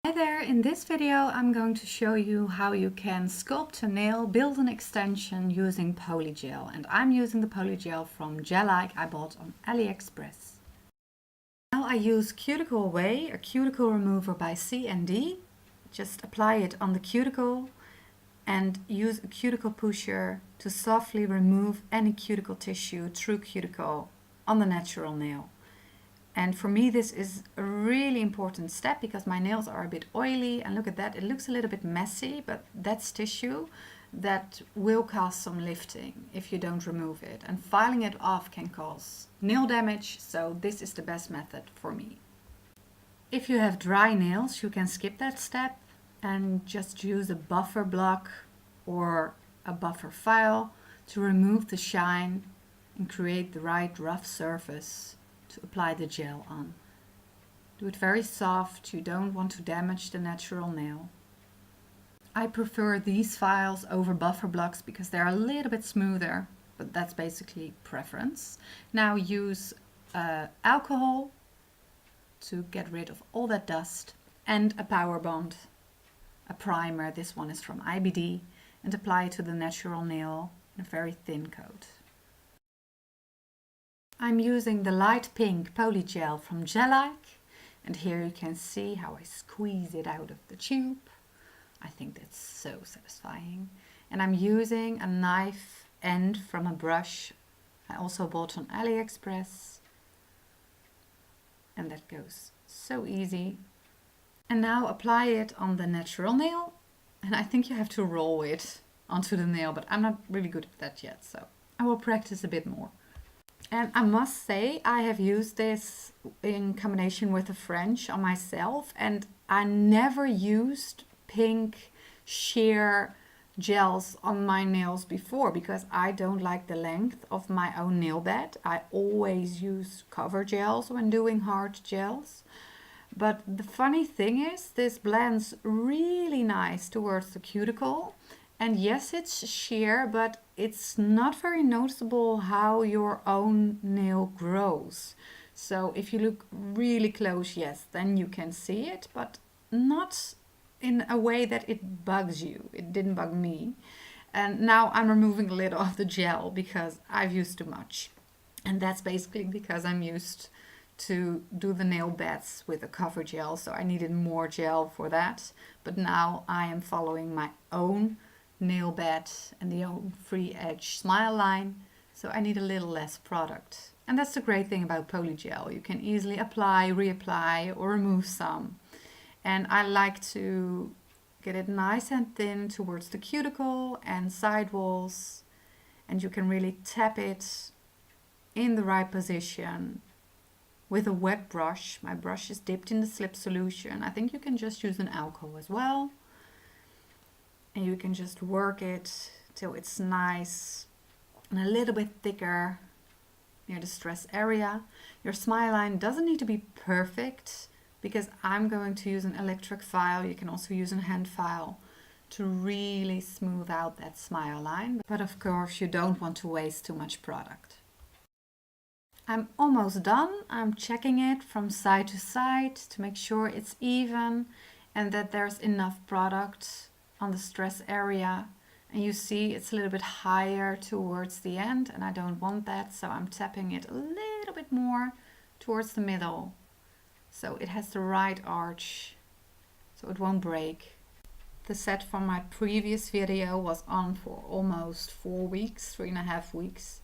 Hi there, in this video I'm going to show you how you can sculpt a nail, build an extension using Polygel. And I'm using the Polygel from Gelike I bought on AliExpress. Now I use Cuticle Away, a cuticle remover by C&D. Just apply it on the cuticle and use a cuticle pusher to softly remove any cuticle tissue through cuticle on the natural nail. And for me this is a really important step because my nails are a bit oily, and look at that, it looks a little bit messy, but that's tissue that will cause some lifting if you don't remove it, and filing it off can cause nail damage, so this is the best method for me. If you have dry nails you can skip that step and just use a buffer block or a buffer file to remove the shine and create the right rough surface to apply the gel on. Do it very soft, you don't want to damage the natural nail. I prefer these files over buffer blocks because they're a little bit smoother, but that's basically preference. Now use alcohol to get rid of all that dust and a power bond, a primer, this one is from IBD, and apply it to the natural nail in a very thin coat. I'm using the light pink Polygel from Gelike, and here you can see how I squeeze it out of the tube. I think that's so satisfying. And I'm using a knife end from a brush I also bought on AliExpress, and that goes so easy. And now apply it on the natural nail, and I think you have to roll it onto the nail, but I'm not really good at that yet, so I will practice a bit more. And I must say I have used this in combination with the French on myself, and I never used pink sheer gels on my nails before because I don't like the length of my own nail bed. I always use cover gels when doing hard gels. But the funny thing is this blends really nice towards the cuticle. And yes, it's sheer, but it's not very noticeable how your own nail grows. So if you look really close, yes, then you can see it, but not in a way that it bugs you. It didn't bug me. And now I'm removing a little of the gel because I've used too much. And that's basically because I'm used to do the nail beds with a cover gel, so I needed more gel for that. But now I am following my own nail bed and the own free edge smile line, so I need a little less product. And that's the great thing about Polygel, you can easily apply, reapply or remove some. And I like to get it nice and thin towards the cuticle and side walls, and you can really tap it in the right position with a wet brush. My brush is dipped in the slip solution. I think you can just use an alcohol as well. And you can just work it till it's nice and a little bit thicker near the stress area. Your smile line doesn't need to be perfect because I'm going to use an electric file. You can also use a hand file to really smooth out that smile line. But of course you don't want to waste too much product. I'm almost done. I'm checking it from side to side to make sure it's even and that there's enough product on the stress area, and you see it's a little bit higher towards the end, and I don't want that, so I'm tapping it a little bit more towards the middle so it has the right arch, so it won't break. The set from my previous video was on for almost 4 weeks, 3.5 weeks,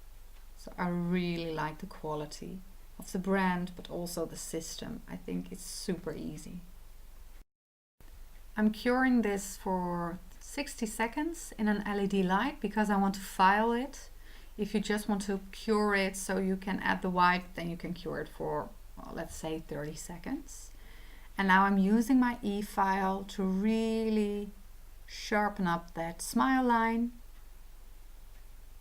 so I really like the quality of the brand but also the system. I think it's super easy. I'm curing this for 60 seconds in an LED light because I want to file it. If you just want to cure it so you can add the white, then you can cure it for, well, let's say 30 seconds. And now I'm using my e-file to really sharpen up that smile line.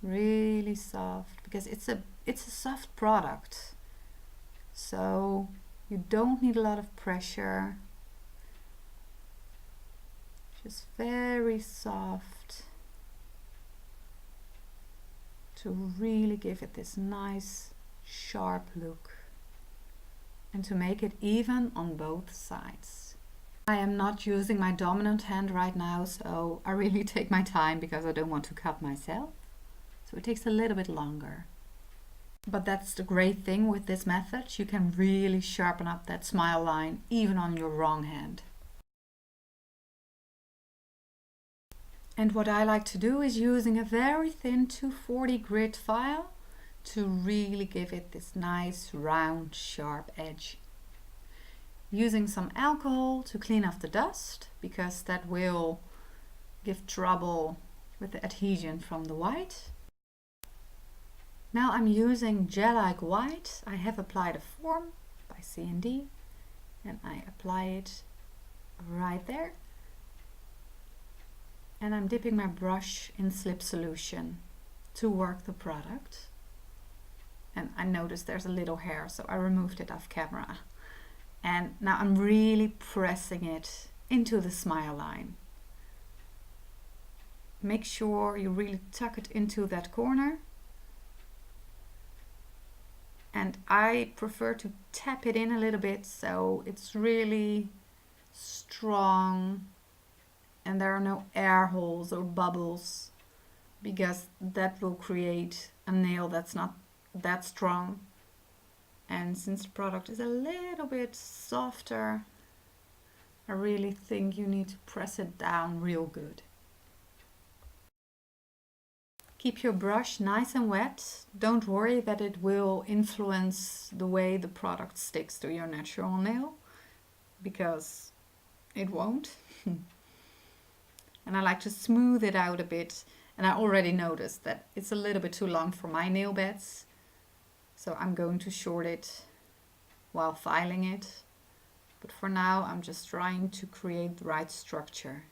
Really soft, because it's a soft product. So you don't need a lot of pressure. Just very soft to really give it this nice sharp look and to make it even on both sides. I am not using my dominant hand right now, so I really take my time because I don't want to cut myself. So it takes a little bit longer. But that's the great thing with this method. You can really sharpen up that smile line even on your wrong hand. And what I like to do is using a very thin 240 grit file to really give it this nice round sharp edge. Using some alcohol to clean off the dust, because that will give trouble with the adhesion from the white. Now I'm using Gelike white. I have applied a form by C&D and I apply it right there. And I'm dipping my brush in slip solution to work the product. And I noticed there's a little hair, so I removed it off camera. And now I'm really pressing it into the smile line. Make sure you really tuck it into that corner. And I prefer to tap it in a little bit so it's really strong and there are no air holes or bubbles, because that will create a nail that's not that strong. And since the product is a little bit softer, I really think you need to press it down real good. Keep your brush nice and wet. Don't worry that it will influence the way the product sticks to your natural nail, because it won't. And I like to smooth it out a bit. And I already noticed that it's a little bit too long for my nail beds. So I'm going to short it while filing it. But for now, I'm just trying to create the right structure.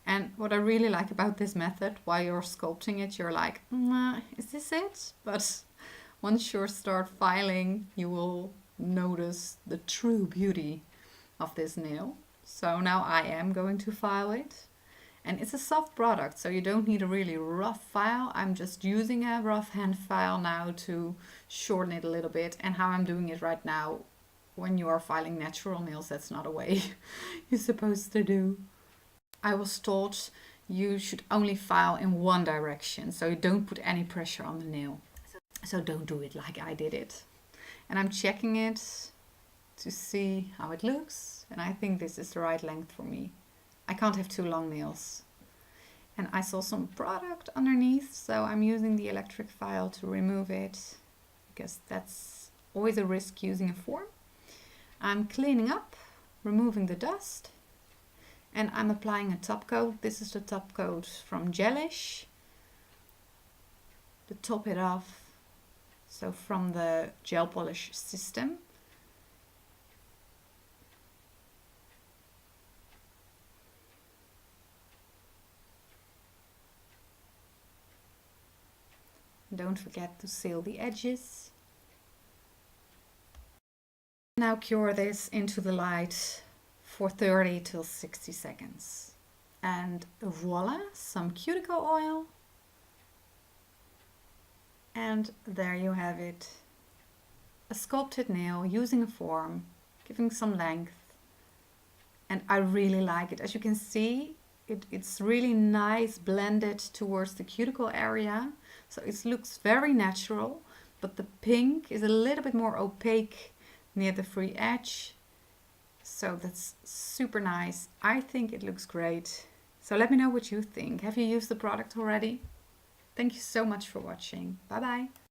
And what I really like about this method, while you're sculpting it, you're like, is this it? But once you start filing, you will notice the true beauty of this nail. So now I am going to file it. And it's a soft product, so you don't need a really rough file. I'm just using a rough hand file now to shorten it a little bit. And how I'm doing it right now, when you are filing natural nails, that's not a way you're supposed to do. I was taught you should only file in one direction, so you don't put any pressure on the nail. So don't do it like I did it. And I'm checking it to see how it looks, and I think this is the right length for me. I can't have too long nails. And I saw some product underneath, so I'm using the electric file to remove it, because that's always a risk using a form. I'm cleaning up, removing the dust, and I'm applying a top coat. This is the top coat from Gelike to top it off, so from the gel polish system. Don't forget to seal the edges. Now cure this into the light for 30 till 60 seconds. And voila, some cuticle oil. And there you have it. A sculpted nail using a form, giving some length. And I really like it. As you can see, it's really nice blended towards the cuticle area. So it looks very natural, but the pink is a little bit more opaque near the free edge. So that's super nice. I think it looks great. So let me know what you think. Have you used the product already? Thank you so much for watching. Bye bye.